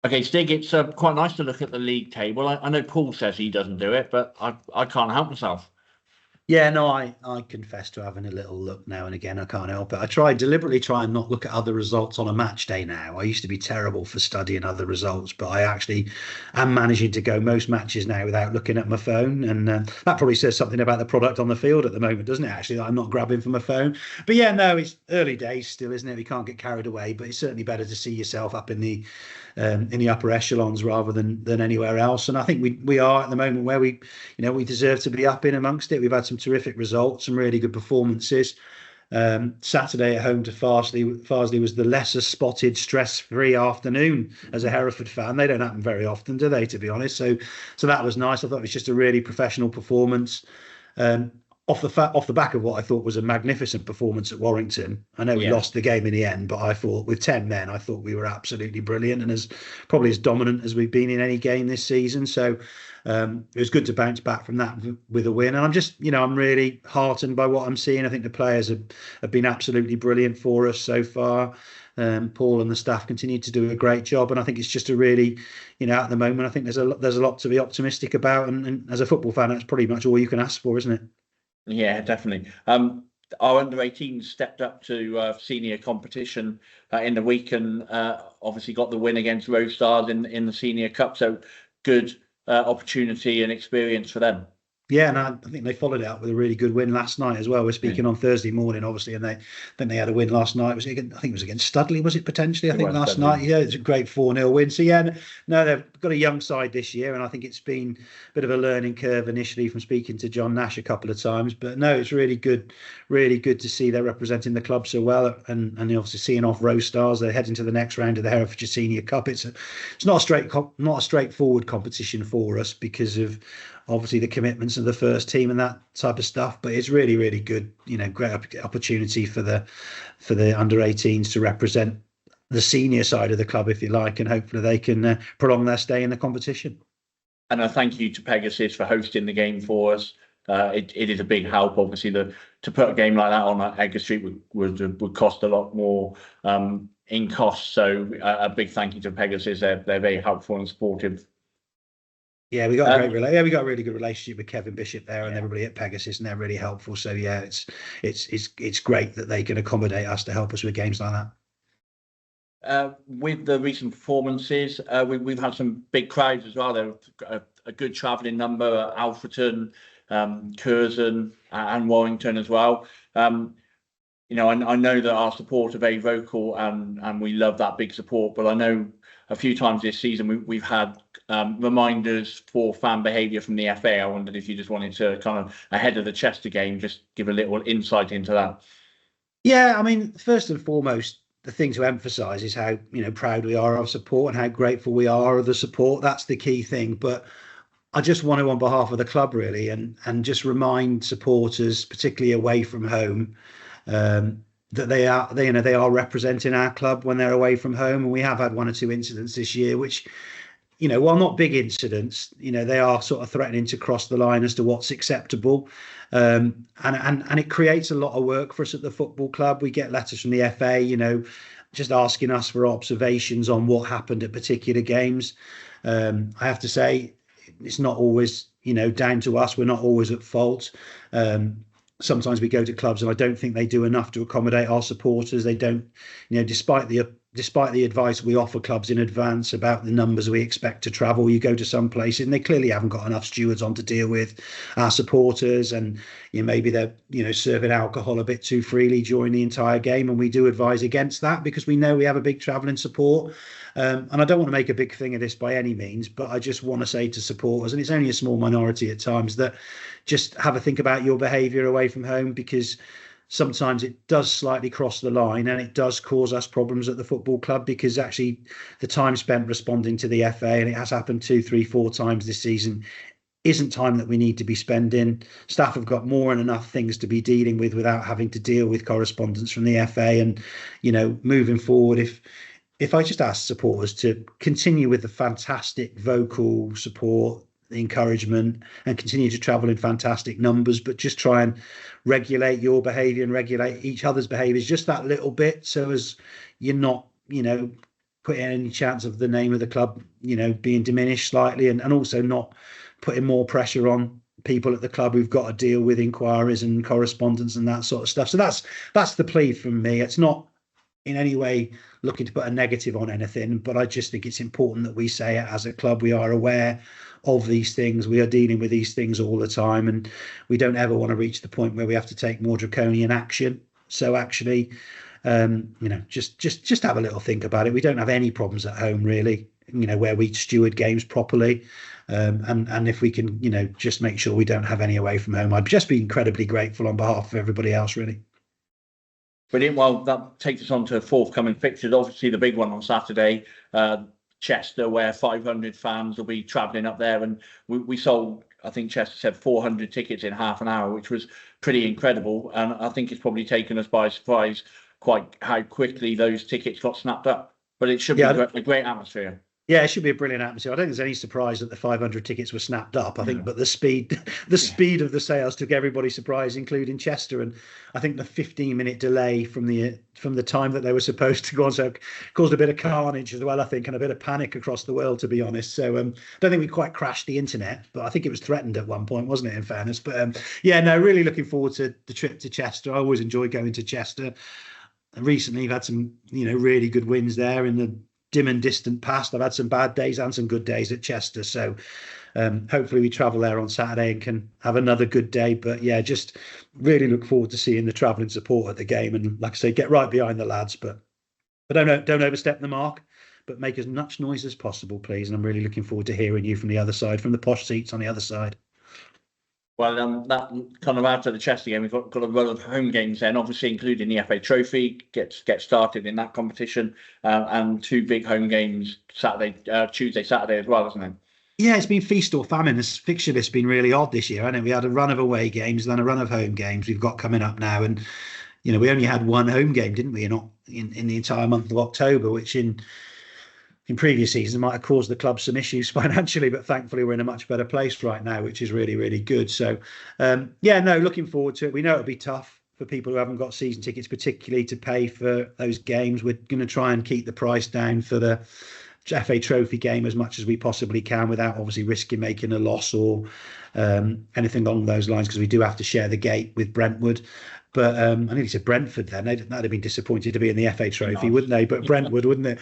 Okay, Stig, it's quite nice to look at the league table. I know Paul says he doesn't do it, but I can't help myself. Yeah, no, I confess to having a little look now and again. I can't help it. I deliberately try and not look at other results on a match day now. I used to be terrible for studying other results, but I actually am managing to go most matches now without looking at my phone. And that probably says something about the product on the field at the moment, doesn't it? Actually, that I'm not grabbing for my phone. But yeah, no, it's early days still, isn't it? We can't get carried away, but it's certainly better to see yourself up in the upper echelons rather than anywhere else. And I think we are at the moment where we deserve to be up in amongst it. We've had some terrific results, some really good performances. Saturday at home to Farsley was the lesser spotted, stress-free afternoon as a Hereford fan. They don't happen very often, do they? To be honest, so that was nice. I thought it was just a really professional performance. Off the back of what I thought was a magnificent performance at Warrington. I know we Yeah. lost the game in the end, but I thought with 10 men, I thought we were absolutely brilliant and probably as dominant as we've been in any game this season. So it was good to bounce back from that with a win. And I'm really heartened by what I'm seeing. I think the players have been absolutely brilliant for us so far. Paul and the staff continue to do a great job, and I think it's just a really, at the moment, I think there's a lot to be optimistic about. And as a football fan, that's pretty much all you can ask for, isn't it? Yeah, definitely. Our under-18 stepped up to senior competition in the week and obviously got the win against Rose Stars in the Senior Cup. So good opportunity and experience for them. Yeah, and I think they followed it up with a really good win last night as well. We're speaking on Thursday morning, obviously, and then they had a win last night. I think it was against Studley, was it potentially? I think last night. Yeah, it's a great 4-0 win. So yeah, no, they've got a young side this year, and I think it's been a bit of a learning curve initially from speaking to John Nash a couple of times. But no, it's really good to see they're representing the club so well, and obviously seeing off Rose Stars. They're heading to the next round of the Herefordshire Senior Cup. It's not a straightforward competition for us because of obviously the commitments of the first team and that type of stuff, but it's really, really good, great opportunity for the under-18s to represent the senior side of the club, if you like, and hopefully they can prolong their stay in the competition. And a thank you to Pegasus for hosting the game for us. It is a big help, obviously. To put a game like that on at Edgar Street would cost a lot more in cost. So a big thank you to Pegasus. They're very helpful and supportive. Yeah, we got a really good relationship with Kevin Bishop there and everybody at Pegasus, and they're really helpful. So yeah, it's great that they can accommodate us to help us with games like that. With the recent performances, we've had some big crowds as well. There a good travelling number at Alfreton, Curzon, and Warrington as well. I know that our support are very vocal and we love that big support. But I know a few times this season we've had reminders for fan behaviour from the FA. I wondered if you just wanted to kind of ahead of the Chester game, just give a little insight into that. Yeah, I mean, first and foremost, the thing to emphasise is how proud we are of support and how grateful we are of the support. That's the key thing. But I just want to, on behalf of the club, really, and just remind supporters, particularly away from home, that they are representing our club when they're away from home. And we have had one or two incidents this year, which, while not big incidents, they are sort of threatening to cross the line as to what's acceptable. And it creates a lot of work for us at the football club. We get letters from the FA, just asking us for observations on what happened at particular games. I have to say, it's not always, down to us. We're not always at fault. Sometimes we go to clubs and I don't think they do enough to accommodate our supporters. They don't, despite the advice we offer clubs in advance about the numbers we expect to travel, you go to some places and they clearly haven't got enough stewards on to deal with our supporters, and maybe they're serving alcohol a bit too freely during the entire game, and we do advise against that because we know we have a big travelling support. And I don't want to make a big thing of this by any means, but I just want to say to supporters, and it's only a small minority at times, that just have a think about your behaviour away from home, because sometimes it does slightly cross the line and it does cause us problems at the football club, because actually the time spent responding to the FA, and it has happened 2, 3, 4 times this season, isn't time that we need to be spending. Staff have got more than enough things to be dealing with without having to deal with correspondence from the FA. And, moving forward, if I just ask supporters to continue with the fantastic vocal support, the encouragement, and continue to travel in fantastic numbers, but just try and regulate your behaviour and regulate each other's behaviours just that little bit, so as you're not, put in any chance of the name of the club, being diminished slightly, and also not putting more pressure on people at the club who've got to deal with inquiries and correspondence and that sort of stuff. So that's the plea from me. It's not in any way looking to put a negative on anything, but I just think it's important that we say it as a club. We are aware of these things. We are dealing with these things all the time, and we don't ever want to reach the point where we have to take more draconian action. So actually, just have a little think about it. We don't have any problems at home, really, where we steward games properly. And if we can, just make sure we don't have any away from home, I'd just be incredibly grateful on behalf of everybody else, really. Brilliant. Well, that takes us on to forthcoming fixtures. Obviously, the big one on Saturday, Chester, where 500 fans will be travelling up there. And we sold, I think Chester said, 400 tickets in half an hour, which was pretty incredible. And I think it's probably taken us by surprise quite how quickly those tickets got snapped up. But it should be a great atmosphere. Yeah, it should be a brilliant atmosphere. I don't think there's any surprise that the 500 tickets were snapped up. I think, but the speed of the sales took everybody surprised, including Chester. And I think the 15-minute delay from the time that they were supposed to go on, so caused a bit of carnage as well, I think, and a bit of panic across the world, to be honest. So I don't think we quite crashed the internet, but I think it was threatened at one point, wasn't it, in fairness? But really looking forward to the trip to Chester. I always enjoy going to Chester. And recently, we've had some, really good wins there in the dim and distant past. I've had some bad days and some good days at Chester, so hopefully we travel there on Saturday and can have another good day. But yeah, just really look forward to seeing the travelling support at the game, and like I say, get right behind the lads, but don't overstep the mark, but make as much noise as possible, please. And I'm really looking forward to hearing you from the other side, from the posh seats on the other side. Well, that kind of after the Chester game, we've got a run of home games then, obviously including the FA Trophy, get started in that competition, and two big home games Tuesday, Saturday as well, isn't it? Yeah, it's been feast or famine. This fixture list's been really odd this year, hasn't it? We had a run of away games, then a run of home games we've got coming up now, and we only had one home game, didn't we? Not in the entire month of October, which in previous seasons might have caused the club some issues financially, but thankfully we're in a much better place right now, which is really, really good. So, looking forward to it. We know it'll be tough for people who haven't got season tickets, particularly to pay for those games. We're going to try and keep the price down for the FA Trophy game as much as we possibly can, without obviously risking making a loss or anything along those lines, because we do have to share the gate with Brentwood. But I nearly said Brentford then. That'd have been disappointed to be in the FA Trophy, wouldn't they? But Brentwood, wouldn't it?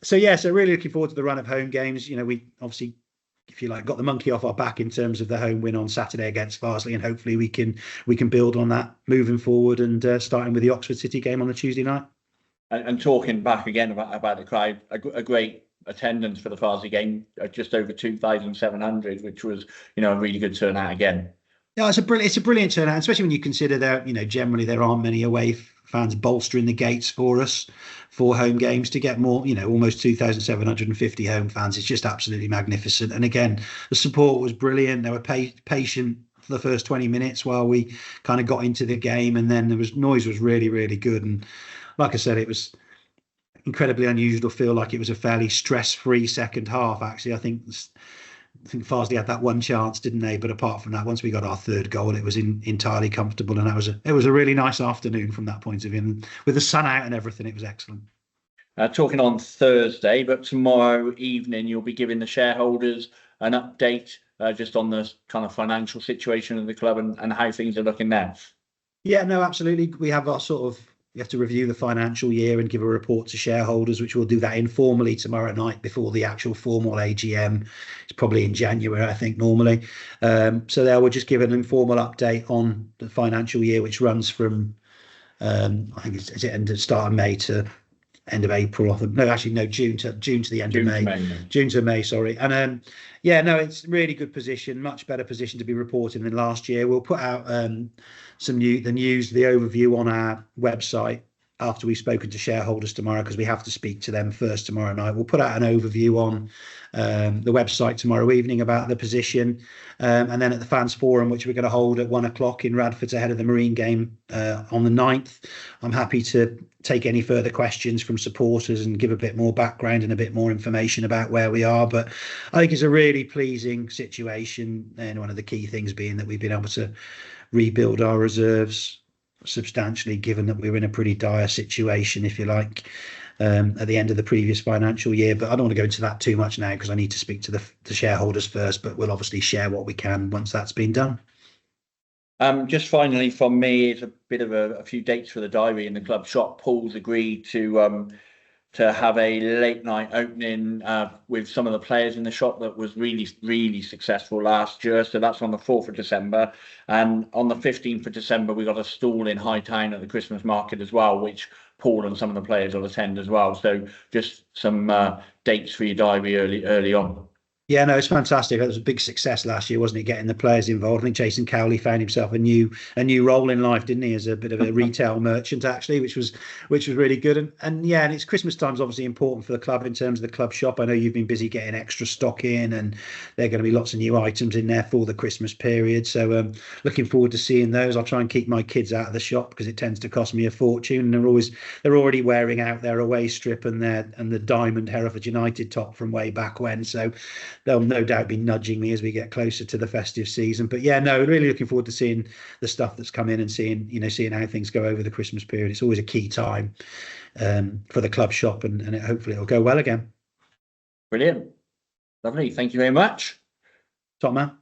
So really looking forward to the run of home games. We obviously, if you like, got the monkey off our back in terms of the home win on Saturday against Farsley, and hopefully we can build on that moving forward, and starting with the Oxford City game on the Tuesday night. And talking back again about the crowd, a great attendance for the Farsley game, just over 2,700, which was a really good turnout again. Yeah, it's a brilliant turnout, especially when you consider there, generally there aren't many away fans bolstering the gates for us for home games. To get more, almost 2,750 home fans, it's just absolutely magnificent. And again, the support was brilliant. They were patient for the first 20 minutes while we kind of got into the game, and then noise was really, really good. And like I said, it was incredibly unusual to feel like it was a fairly stress-free second half. Actually, I think Farsley had that one chance, didn't they? But apart from that, once we got our third goal, it was entirely comfortable, and it was a really nice afternoon from that point of view. And with the sun out and everything, it was excellent. Talking on Thursday, but tomorrow evening you'll be giving the shareholders an update just on the kind of financial situation of the club and how things are looking there. Yeah, no, absolutely. We have our we have to review the financial year and give a report to shareholders, which we'll do that informally tomorrow night before the actual formal AGM. It's probably in January, I think, normally. So there we'll just give an informal update on the financial year, which runs from, I think it's end of start of May to end of April. June to the end of May. June to May, sorry. And it's a really good position, much better position to be reporting than last year. We'll put out the overview on our website after we've spoken to shareholders tomorrow, because we have to speak to them first tomorrow night. We'll put out an overview on the website tomorrow evening about the position, and then at the fans forum, which we're going to hold at 1:00 in Radford ahead of the Marine game on the 9th. I'm happy to take any further questions from supporters and give a bit more background and a bit more information about where we are. But I think it's a really pleasing situation, and one of the key things being that we've been able to rebuild our reserves substantially, given that we were in a pretty dire situation, if you like. at the end of the previous financial year. But I don't want to go into that too much now because I need to speak to the shareholders first. But we'll obviously share what we can once that's been done. Just finally from me, it's a bit of a few dates for the diary in the club shop. Paul's agreed to have a late night opening with some of the players in the shop that was really successful last year. So that's on the 4th of December. And on the 15th of December, we got a stall in Hightown at the Christmas market as well, which Paul and some of the players will attend as well. So just some dates for your diary early on. Yeah, no, it's fantastic. It was a big success last year, wasn't it? Getting the players involved. I think Jason Cowley found himself a new role in life, didn't he? As a bit of a retail merchant, actually, which was really good. And yeah, and it's Christmas time's obviously important for the club in terms of the club shop. I know you've been busy getting extra stock in, and there are going to be lots of new items in there for the Christmas period. So looking forward to seeing those. I'll try and keep my kids out of the shop because it tends to cost me a fortune. And they're already wearing out their away strip and the diamond Hereford United top from way back when. So they'll no doubt be nudging me as we get closer to the festive season. But yeah, no, really looking forward to seeing the stuff that's come in and seeing how things go over the Christmas period. It's always a key time for the club shop, and hopefully it'll go well again. Brilliant. Lovely. Thank you very much. Top man.